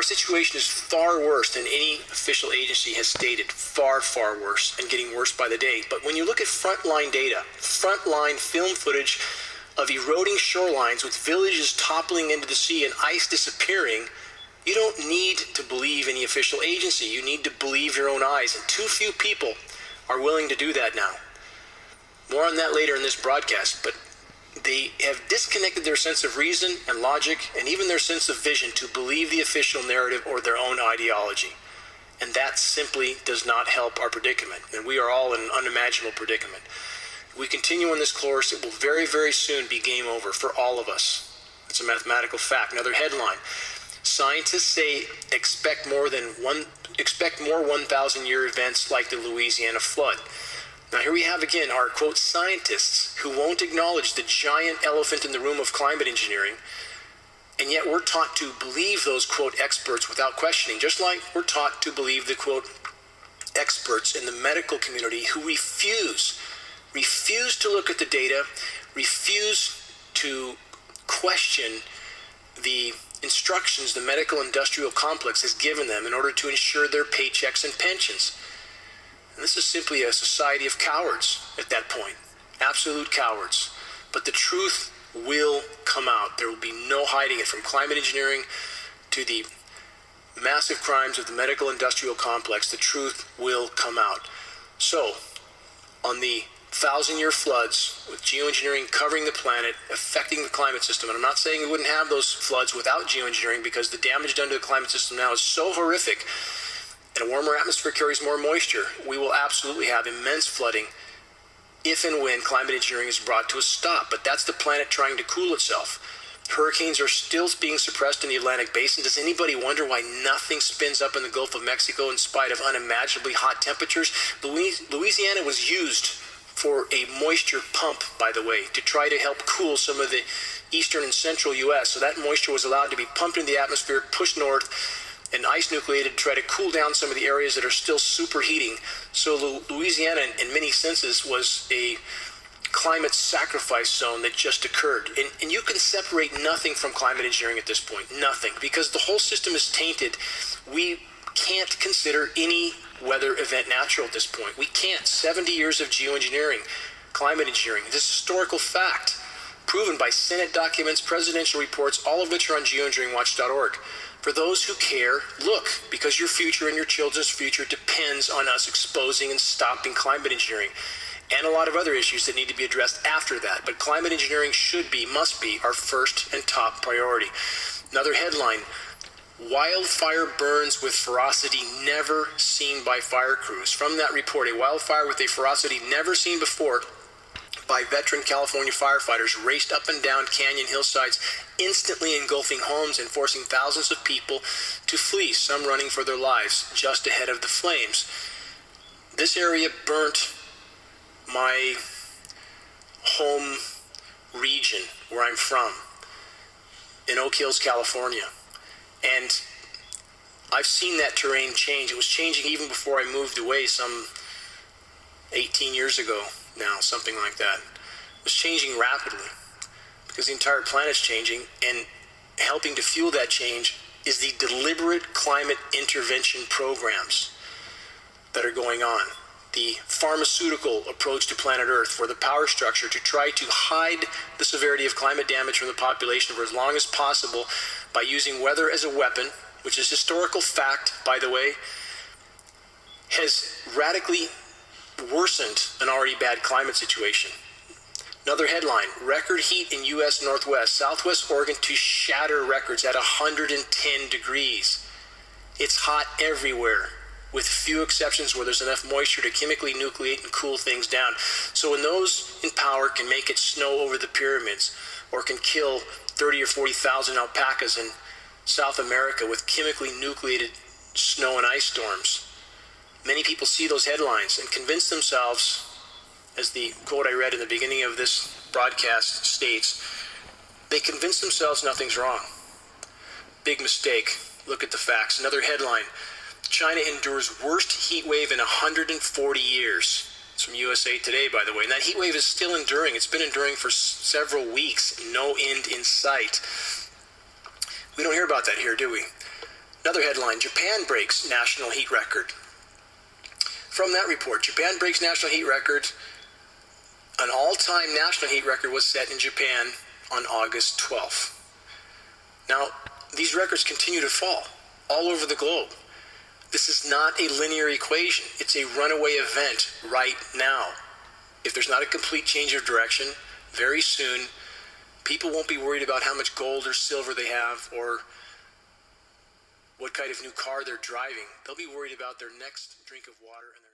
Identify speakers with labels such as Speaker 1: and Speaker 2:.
Speaker 1: Our situation is far worse than any official agency has stated, far, far worse, and getting worse by the day. But when you look at frontline data, frontline film footage of eroding shorelines with villages toppling into the sea and ice disappearing, you don't need to believe any official agency. You need to believe your own eyes, and too few people are willing to do that now. More on that later in this broadcast, but they have disconnected their sense of reason and logic and even their sense of vision to believe the official narrative or their own ideology. And that simply does not help our predicament. And we are all in an unimaginable predicament. If we continue on this course, it will very, very soon be game over for all of us. It's a mathematical fact. Another headline. Scientists say expect more 1,000-year events like the Louisiana flood. Now here we have again our, quote, scientists who won't acknowledge the giant elephant in the room of climate engineering, and yet we're taught to believe those, quote, experts without questioning, just like we're taught to believe the, quote, experts in the medical community who refuse to look at the data, refuse to question the instructions the medical industrial complex has given them in order to ensure their paychecks and pensions. And this is simply a society of cowards at that point, absolute cowards. But the truth will come out. There will be no hiding it, from climate engineering to the massive crimes of the medical industrial complex. The truth will come out. So, on the 1,000-year floods, with geoengineering covering the planet, affecting the climate system, and I'm not saying we wouldn't have those floods without geoengineering, because the damage done to the climate system now is so horrific, and a warmer atmosphere carries more moisture. We will absolutely have immense flooding if and when climate engineering is brought to a stop. But that's the planet trying to cool itself. Hurricanes are still being suppressed in the Atlantic Basin. Does anybody wonder why nothing spins up in the Gulf of Mexico in spite of unimaginably hot temperatures? Louisiana was used for a moisture pump, by the way, to try to help cool some of the eastern and central U.S. So that moisture was allowed to be pumped into the atmosphere, pushed north, and ice nucleated to try to cool down some of the areas that are still superheating. So Louisiana, in many senses, was a climate sacrifice zone that just occurred. And you can separate nothing from climate engineering at this point, nothing, because the whole system is tainted. We can't consider any weather event natural at this point. We can't. 70 years of geoengineering, climate engineering, this historical fact, proven by Senate documents, presidential reports, all of which are on geoengineeringwatch.org. For those who care, look, because your future and your children's future depends on us exposing and stopping climate engineering, and a lot of other issues that need to be addressed after that. But climate engineering must be our first and top priority. Another headline, wildfire burns with ferocity never seen by fire crews. From that report, a wildfire with a ferocity never seen before by veteran California firefighters raced up and down canyon hillsides, instantly engulfing homes and forcing thousands of people to flee, some running for their lives just ahead of the flames. This area burnt my home region where I'm from, in Oak Hills, California. And I've seen that terrain change. It was changing even before I moved away some 18 years ago now, something like that. It was changing rapidly because the entire planet's changing, and helping to fuel that change is the deliberate climate intervention programs that are going on. The pharmaceutical approach to planet Earth, for the power structure to try to hide the severity of climate damage from the population for as long as possible by using weather as a weapon, which is historical fact, by the way, has radically worsened an already bad climate situation. Another headline, record heat in U.S. Northwest, Southwest Oregon to shatter records at 110 degrees. It's hot everywhere, with few exceptions where there's enough moisture to chemically nucleate and cool things down. So when those in power can make it snow over the pyramids, or can kill 30 or 40,000 alpacas in South America with chemically nucleated snow and ice storms, many people see those headlines and convince themselves, as the quote I read in the beginning of this broadcast states, they convince themselves nothing's wrong. Big mistake. Look at the facts. Another headline, China endures worst heat wave in 140 years. It's from USA Today, by the way. And that heat wave is still enduring. It's been enduring for several weeks. No end in sight. We don't hear about that here, do we? Another headline, Japan breaks national heat record. From that report, Japan breaks national heat record. An all-time national heat record was set in Japan on August 12th. Now, these records continue to fall all over the globe. This is not a linear equation. It's a runaway event right now. If there's not a complete change of direction, very soon, people won't be worried about how much gold or silver they have or what kind of new car they're driving. They'll be worried about their next drink of water and their